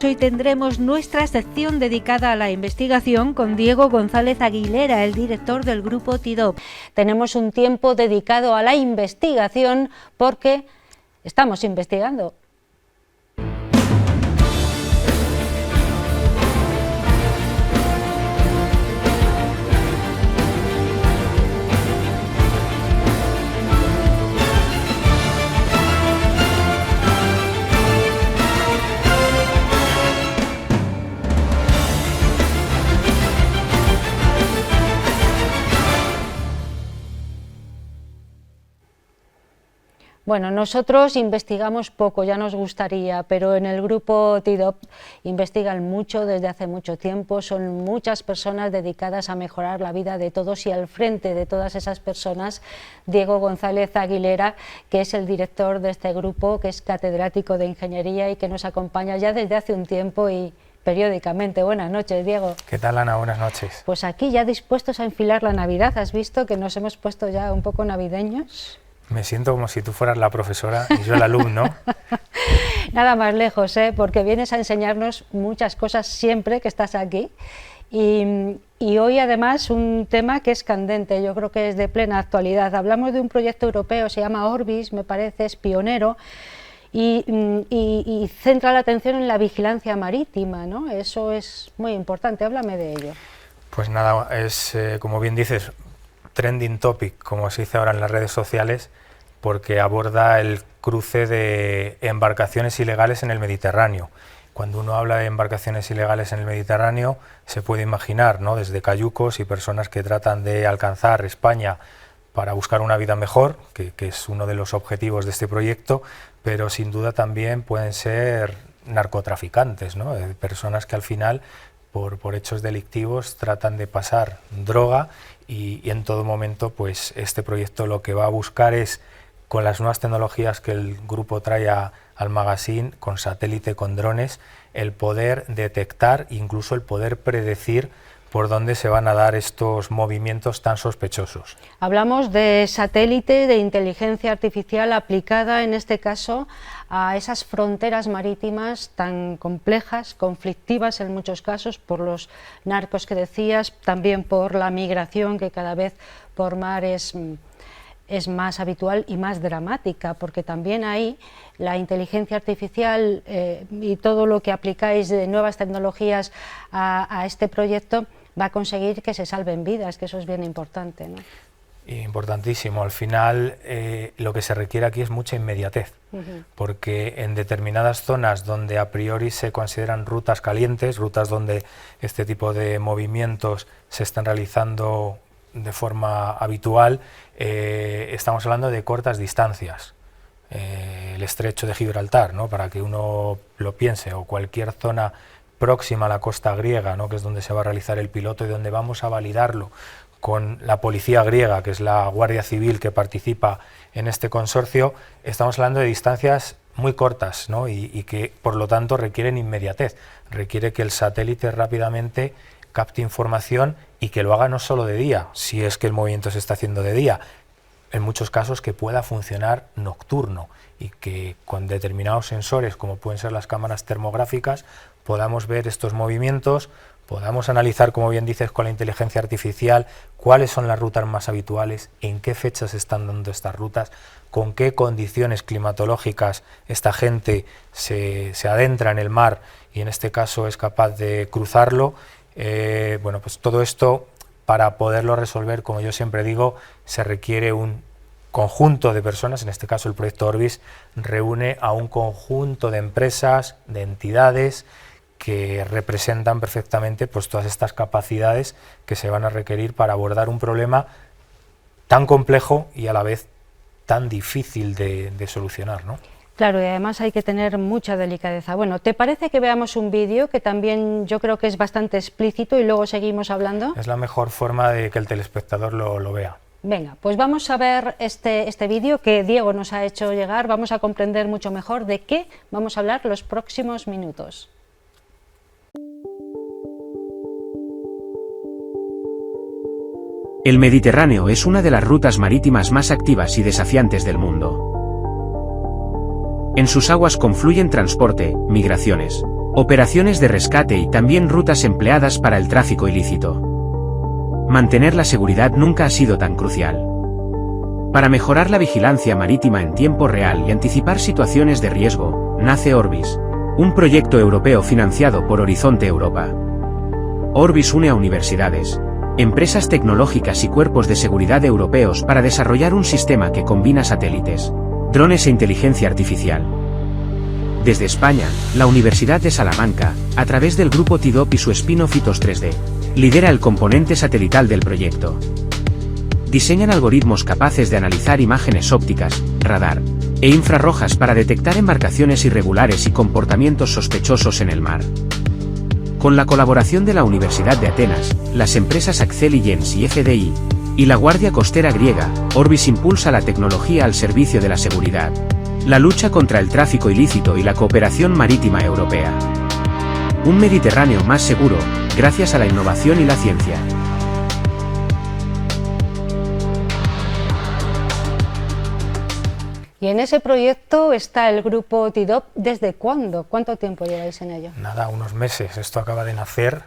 hoy tendremos nuestra sección dedicada a la investigación con Diego González Aguilera, el director del grupo TIDOP. Tenemos un tiempo dedicado a la investigación porque estamos investigando. Bueno, nosotros investigamos poco, ya nos gustaría, pero en el grupo TIDOP investigan mucho desde hace mucho tiempo, son muchas personas dedicadas a mejorar la vida de todos y al frente de todas esas personas, Diego González Aguilera, que es el director de este grupo, que es catedrático de Ingeniería y que nos acompaña ya desde hace un tiempo y periódicamente. Buenas noches, Diego. ¿Qué tal, Ana? Buenas noches. Pues aquí ya dispuestos a enfilar la Navidad, ¿has visto que nos hemos puesto ya un poco navideños? Me siento como si tú fueras la profesora y yo el alumno. Nada más lejos, porque vienes a enseñarnos muchas cosas siempre que estás aquí. Y hoy además un tema que es candente, yo creo que es de plena actualidad. Hablamos de un proyecto europeo, se llama Orbis, me parece, es pionero, y centra la atención en la vigilancia marítima, ¿no? Eso es muy importante, háblame de ello. Pues nada, es como bien dices, trending topic, como se dice ahora en las redes sociales, porque aborda el cruce de embarcaciones ilegales en el Mediterráneo. Cuando uno habla de embarcaciones ilegales en el Mediterráneo, se puede imaginar, ¿no?, desde cayucos y personas que tratan de alcanzar España para buscar una vida mejor, que es uno de los objetivos de este proyecto, pero sin duda también pueden ser narcotraficantes, ¿no?, personas que al final, por hechos delictivos, tratan de pasar droga y en todo momento pues este proyecto lo que va a buscar es, con las nuevas tecnologías que el grupo trae al magazine, con satélite, con drones, el poder detectar, incluso el poder predecir por dónde se van a dar estos movimientos tan sospechosos. Hablamos de satélite, de inteligencia artificial aplicada en este caso a esas fronteras marítimas tan complejas, conflictivas en muchos casos, por los narcos que decías, también por la migración que cada vez por mar es más habitual y más dramática, porque también ahí la inteligencia artificial y todo lo que aplicáis de nuevas tecnologías a este proyecto va a conseguir que se salven vidas, que eso es bien importante, ¿no? Importantísimo. Al final lo que se requiere aquí es mucha inmediatez, porque en determinadas zonas donde a priori se consideran rutas calientes, rutas donde este tipo de movimientos se están realizando de forma habitual, estamos hablando de cortas distancias. El estrecho de Gibraltar, ¿no?, para que uno lo piense, o cualquier zona próxima a la costa griega, ¿no?, que es donde se va a realizar el piloto y donde vamos a validarlo con la policía griega, que es la Guardia Civil que participa en este consorcio. Estamos hablando de distancias muy cortas, ¿no?, y que por lo tanto requieren inmediatez, requiere que el satélite rápidamente capte información y que lo haga no solo de día, si es que el movimiento se está haciendo de día, en muchos casos que pueda funcionar nocturno y que con determinados sensores, como pueden ser las cámaras termográficas, podamos ver estos movimientos, podamos analizar, como bien dices, con la inteligencia artificial, cuáles son las rutas más habituales, en qué fechas están dando estas rutas, con qué condiciones climatológicas esta gente se adentra en el mar y en este caso es capaz de cruzarlo. Bueno, pues todo esto, para poderlo resolver, como yo siempre digo, se requiere un conjunto de personas. En este caso el proyecto Orbis reúne a un conjunto de empresas, de entidades que representan perfectamente pues todas estas capacidades que se van a requerir para abordar un problema tan complejo y a la vez tan difícil de solucionar, ¿no? Claro, y además hay que tener mucha delicadeza. Bueno, ¿te parece que veamos un vídeo que también yo creo que es bastante explícito y luego seguimos hablando? Es la mejor forma de que el telespectador lo vea. Venga, pues vamos a ver este vídeo que Diego nos ha hecho llegar, vamos a comprender mucho mejor de qué vamos a hablar los próximos minutos. El Mediterráneo es una de las rutas marítimas más activas y desafiantes del mundo. En sus aguas confluyen transporte, migraciones, operaciones de rescate y también rutas empleadas para el tráfico ilícito. Mantener la seguridad nunca ha sido tan crucial. Para mejorar la vigilancia marítima en tiempo real y anticipar situaciones de riesgo, nace Orbis, un proyecto europeo financiado por Horizonte Europa. Orbis une a universidades, empresas tecnológicas y cuerpos de seguridad europeos para desarrollar un sistema que combina satélites, drones e inteligencia artificial. Desde España, la Universidad de Salamanca, a través del grupo TIDOP y su spin-off Hitos 3D, lidera el componente satelital del proyecto. Diseñan algoritmos capaces de analizar imágenes ópticas, radar e infrarrojas para detectar embarcaciones irregulares y comportamientos sospechosos en el mar. Con la colaboración de la Universidad de Atenas, las empresas Axeligence y FDI, y la Guardia Costera griega, Orbis impulsa la tecnología al servicio de la seguridad, la lucha contra el tráfico ilícito y la cooperación marítima europea. Un Mediterráneo más seguro, gracias a la innovación y la ciencia. Y en ese proyecto está el grupo TIDOP. ¿Desde cuándo? ¿Cuánto tiempo lleváis en ello? Nada, unos meses. Esto acaba de nacer.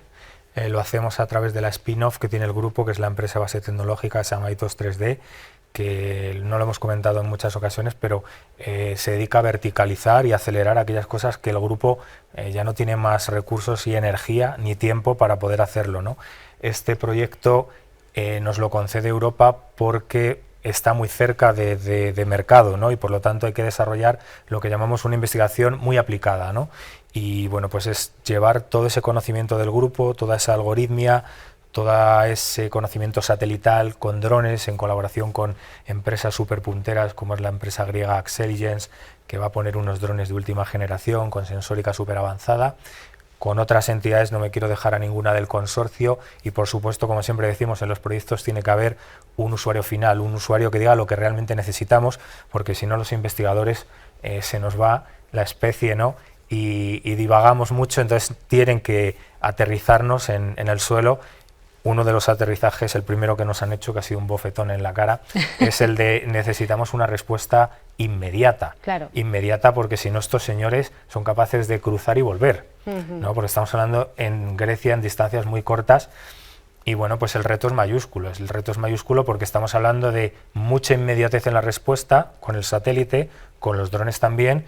Lo hacemos a través de la spin-off que tiene el grupo, que es la empresa base tecnológica que se llama Hitos 3D, que no lo hemos comentado en muchas ocasiones, pero se dedica a verticalizar y acelerar aquellas cosas que el grupo ya no tiene más recursos y energía ni tiempo para poder hacerlo, ¿no? Este proyecto nos lo concede Europa porque está muy cerca de mercado, ¿no? Y por lo tanto hay que desarrollar lo que llamamos una investigación muy aplicada, ¿no? Y bueno, pues es llevar todo ese conocimiento del grupo, toda esa algoritmia, todo ese conocimiento satelital con drones en colaboración con empresas súper punteras como es la empresa griega Axeligence, que va a poner unos drones de última generación con sensórica súper avanzada, con otras entidades, no me quiero dejar a ninguna del consorcio, y por supuesto, como siempre decimos, en los proyectos tiene que haber un usuario final, un usuario que diga lo que realmente necesitamos, porque si no los investigadores se nos va la especie, ¿no? Y divagamos mucho, entonces tienen que aterrizarnos en el suelo. Uno de los aterrizajes, el primero que nos han hecho, que ha sido un bofetón en la cara, es el de necesitamos una respuesta inmediata. Claro. Inmediata, porque si no estos señores son capaces de cruzar y volver, ¿no? Porque estamos hablando en Grecia en distancias muy cortas y bueno, pues el reto es mayúsculo. El reto es mayúsculo porque estamos hablando de mucha inmediatez en la respuesta con el satélite, con los drones también,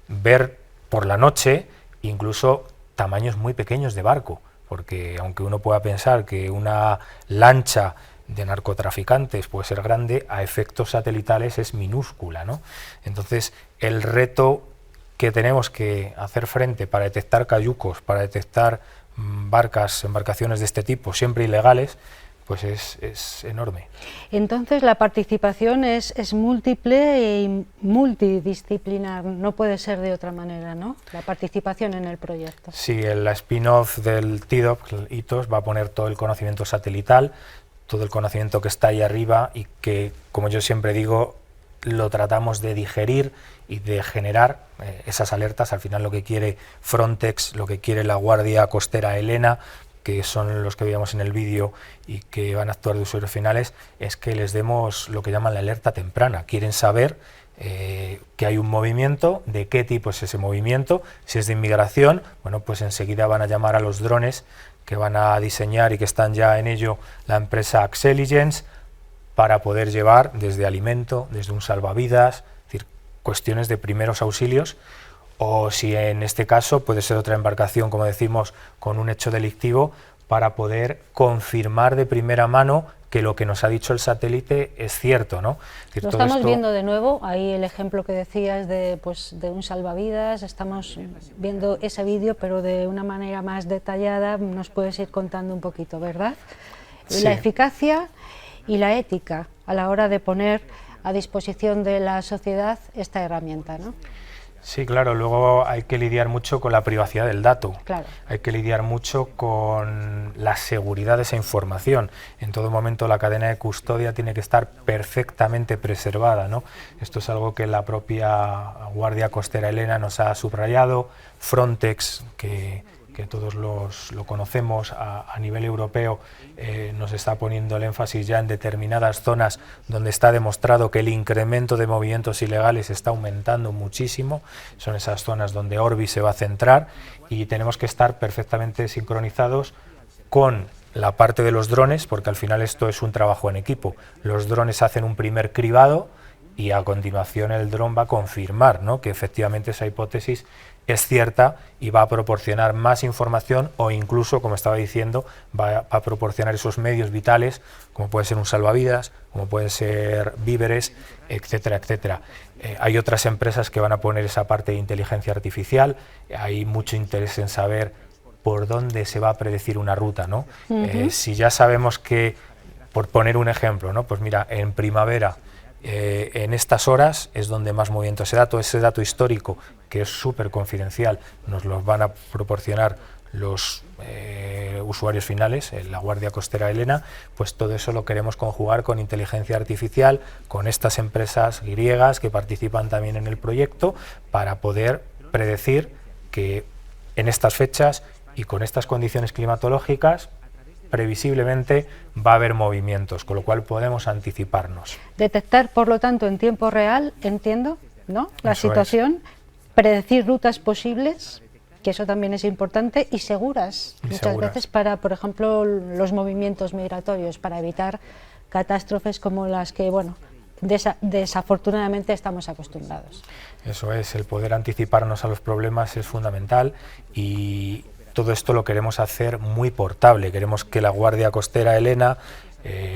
ver por la noche incluso tamaños muy pequeños de barco. Porque aunque uno pueda pensar que una lancha de narcotraficantes puede ser grande, a efectos satelitales es minúscula, ¿no? Entonces, el reto que tenemos que hacer frente para detectar cayucos, para detectar embarcaciones de este tipo, siempre ilegales, pues es enorme. Entonces la participación es múltiple y multidisciplinar, no puede ser de otra manera, ¿no? La participación en el proyecto. Sí, la spin-off del TIDOP, Hitos, va a poner todo el conocimiento satelital, todo el conocimiento que está ahí arriba y que, como yo siempre digo, lo tratamos de digerir y de generar esas alertas. Al final lo que quiere Frontex, lo que quiere la Guardia Costera Helena, que son los que veíamos en el vídeo y que van a actuar de usuarios finales, es que les demos lo que llaman la alerta temprana. Quieren saber que hay un movimiento, de qué tipo es ese movimiento, si es de inmigración, bueno, pues enseguida van a llamar a los drones que van a diseñar y que están ya en ello la empresa Axeligence, para poder llevar desde alimento, desde un salvavidas, es decir, cuestiones de primeros auxilios. O si en este caso puede ser otra embarcación, como decimos, con un hecho delictivo, para poder confirmar de primera mano que lo que nos ha dicho el satélite es cierto, ¿no? Es decir, lo estamos viendo de nuevo, ahí el ejemplo que decías de un salvavidas, estamos viendo ese vídeo, pero de una manera más detallada. Nos puedes ir contando un poquito, ¿verdad? Sí. La eficacia y la ética a la hora de poner a disposición de la sociedad esta herramienta, ¿no? Sí, claro, luego hay que lidiar mucho con la privacidad del dato, claro. Hay que lidiar mucho con la seguridad de esa información. En todo momento la cadena de custodia tiene que estar perfectamente preservada, ¿no? Esto es algo que la propia Guardia Costera Helena nos ha subrayado, Frontex, que que todos lo conocemos a nivel europeo, nos está poniendo el énfasis ya en determinadas zonas donde está demostrado que el incremento de movimientos ilegales está aumentando muchísimo. Son esas zonas donde Orbis se va a centrar y tenemos que estar perfectamente sincronizados con la parte de los drones, porque al final esto es un trabajo en equipo. Los drones hacen un primer cribado y a continuación el dron va a confirmar, ¿no?, que efectivamente esa hipótesis es cierta y va a proporcionar más información o incluso, como estaba diciendo, va a proporcionar esos medios vitales, como puede ser un salvavidas, como pueden ser víveres, etcétera, etcétera. Hay otras empresas que van a poner esa parte de inteligencia artificial, hay mucho interés en saber por dónde se va a predecir una ruta, ¿no? Si ya sabemos que, por poner un ejemplo, ¿no?, pues mira, en primavera, en estas horas es donde más movimiento se da, todo ese dato histórico que es súper confidencial, nos los van a proporcionar los usuarios finales, la Guardia Costera Elena, pues todo eso lo queremos conjugar con inteligencia artificial, con estas empresas griegas que participan también en el proyecto, para poder predecir que en estas fechas y con estas condiciones climatológicas previsiblemente va a haber movimientos, con lo cual podemos anticiparnos. Detectar, por lo tanto, en tiempo real, entiendo, ¿no?, la situación, predecir rutas posibles, que eso también es importante, y seguras, muchas veces para, por ejemplo, los movimientos migratorios, para evitar catástrofes como las que, bueno, desafortunadamente estamos acostumbrados. Eso es, el poder anticiparnos a los problemas es fundamental y todo esto lo queremos hacer muy portable. Queremos que la Guardia Costera Elena,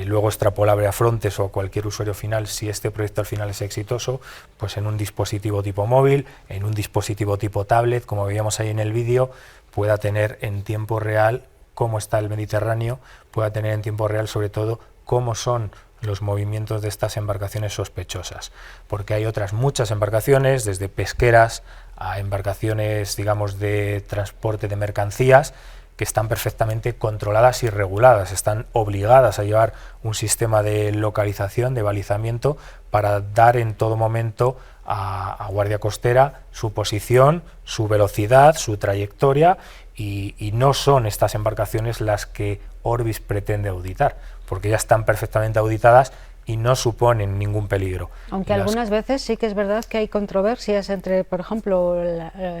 luego extrapolable a Frontex o a cualquier usuario final, si este proyecto al final es exitoso, pues en un dispositivo tipo móvil, en un dispositivo tipo tablet, como veíamos ahí en el vídeo, pueda tener en tiempo real cómo está el Mediterráneo, pueda tener en tiempo real sobre todo cómo son los movimientos de estas embarcaciones sospechosas, porque hay otras muchas embarcaciones, desde pesqueras a embarcaciones, digamos, de transporte de mercancías, que están perfectamente controladas y reguladas, están obligadas a llevar un sistema de localización, de balizamiento, para dar en todo momento a Guardia Costera su posición, su velocidad, su trayectoria, y no son estas embarcaciones las que Orbis pretende auditar, porque ya están perfectamente auditadas y no suponen ningún peligro. Aunque algunas veces sí que es verdad que hay controversias entre, por ejemplo,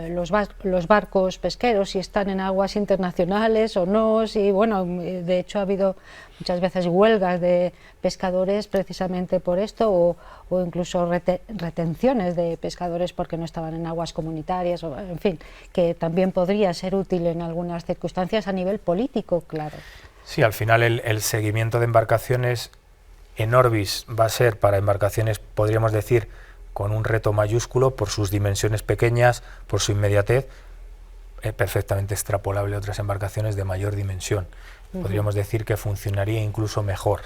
los barcos pesqueros, si están en aguas internacionales o no, si, bueno, de hecho ha habido muchas veces huelgas de pescadores precisamente por esto, o incluso retenciones de pescadores porque no estaban en aguas comunitarias, o, en fin, que también podría ser útil en algunas circunstancias a nivel político, claro. Sí, al final el seguimiento de embarcaciones en Orbis va a ser para embarcaciones, podríamos decir, con un reto mayúsculo por sus dimensiones pequeñas, por su inmediatez, perfectamente extrapolable a otras embarcaciones de mayor dimensión. Podríamos decir que funcionaría incluso mejor.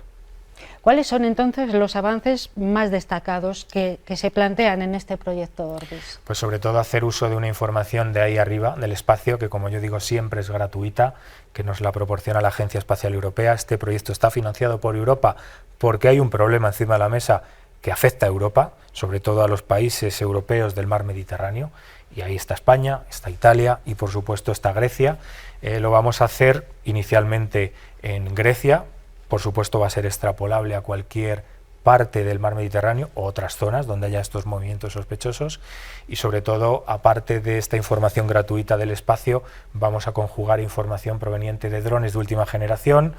¿Cuáles son entonces los avances más destacados que se plantean en este proyecto Orbis? Pues sobre todo hacer uso de una información de ahí arriba, del espacio, que como yo digo siempre es gratuita, que nos la proporciona la Agencia Espacial Europea. Este proyecto está financiado por Europa porque hay un problema encima de la mesa que afecta a Europa, sobre todo a los países europeos del mar Mediterráneo, y ahí está España, está Italia y por supuesto está Grecia. Lo vamos a hacer inicialmente en Grecia, por supuesto va a ser extrapolable a cualquier parte del mar Mediterráneo o otras zonas donde haya estos movimientos sospechosos, y sobre todo, aparte de esta información gratuita del espacio, vamos a conjugar información proveniente de drones de última generación,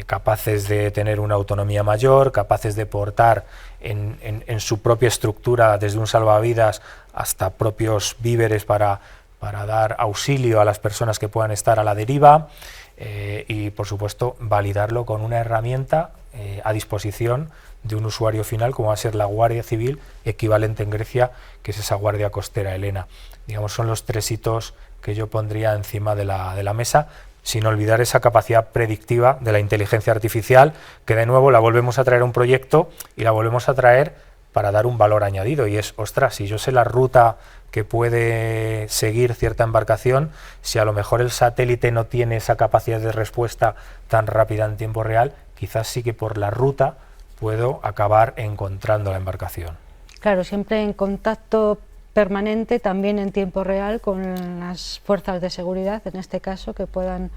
capaces de tener una autonomía mayor, capaces de portar en su propia estructura, desde un salvavidas hasta propios víveres para dar auxilio a las personas que puedan estar a la deriva, y por supuesto validarlo con una herramienta a disposición de un usuario final, como va a ser la Guardia Civil, equivalente en Grecia, que es esa Guardia Costera Elena. Digamos, son los tres hitos que yo pondría encima de la mesa, sin olvidar esa capacidad predictiva de la inteligencia artificial, que de nuevo la volvemos a traer a un proyecto y la volvemos a traer para dar un valor añadido, y es, ostras, si yo sé la ruta que puede seguir cierta embarcación, si a lo mejor el satélite no tiene esa capacidad de respuesta tan rápida en tiempo real, quizás sí que por la ruta puedo acabar encontrando la embarcación. Claro, siempre en contacto permanente también en tiempo real con las fuerzas de seguridad, en este caso, que puedan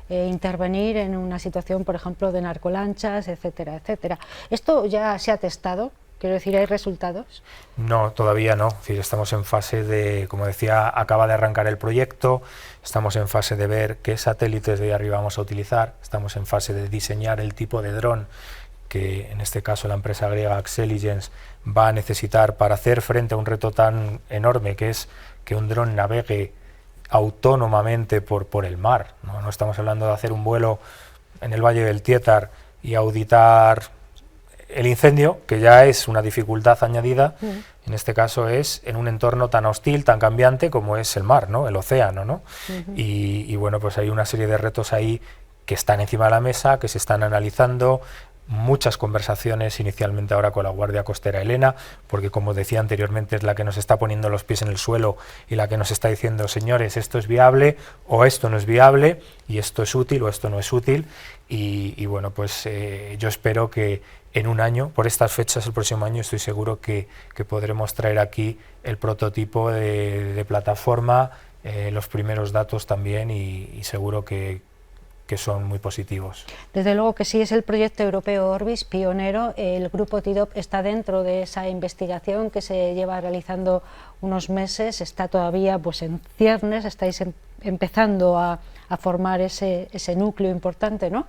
intervenir en una situación, por ejemplo, de narcolanchas, etcétera, etcétera. ¿Esto ya se ha testado? Quiero decir, ¿hay resultados? No, todavía no. Es decir, estamos en fase de, como decía, acaba de arrancar el proyecto, estamos en fase de ver qué satélites de ahí arriba vamos a utilizar, estamos en fase de diseñar el tipo de dron que en este caso la empresa griega Axeligence va a necesitar para hacer frente a un reto tan enorme que es que un dron navegue autónomamente por el mar. No estamos hablando de hacer un vuelo en el Valle del Tietar y auditar el incendio, que ya es una dificultad añadida, en este caso es en un entorno tan hostil, tan cambiante como es el mar, ¿no? El océano, ¿no? Y bueno, pues hay una serie de retos ahí que están encima de la mesa, que se están analizando, muchas conversaciones inicialmente ahora con la Guardia Costera Helena, porque como decía anteriormente es la que nos está poniendo los pies en el suelo y la que nos está diciendo, señores, esto es viable o esto no es viable, y esto es útil o esto no es útil, y bueno, pues yo espero que en un año, por estas fechas, el próximo año, estoy seguro que podremos traer aquí el prototipo de plataforma, los primeros datos también, y seguro que son muy positivos. Desde luego que sí, es el proyecto europeo Orbis, pionero. El grupo TIDOP está dentro de esa investigación que se lleva realizando unos meses, está todavía pues en ciernes, estáis empezando a formar ese núcleo importante, ¿no?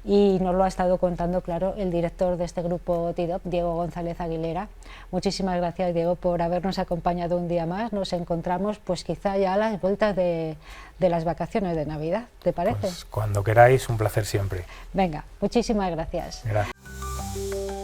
Y nos lo ha estado contando, claro, el director de este grupo TIDOP, Diego González Aguilera. Muchísimas gracias, Diego, por habernos acompañado un día más. Nos encontramos pues quizá ya a las vueltas de las vacaciones de Navidad, ¿te parece? Pues cuando queráis, un placer siempre. Venga, muchísimas gracias. Gracias.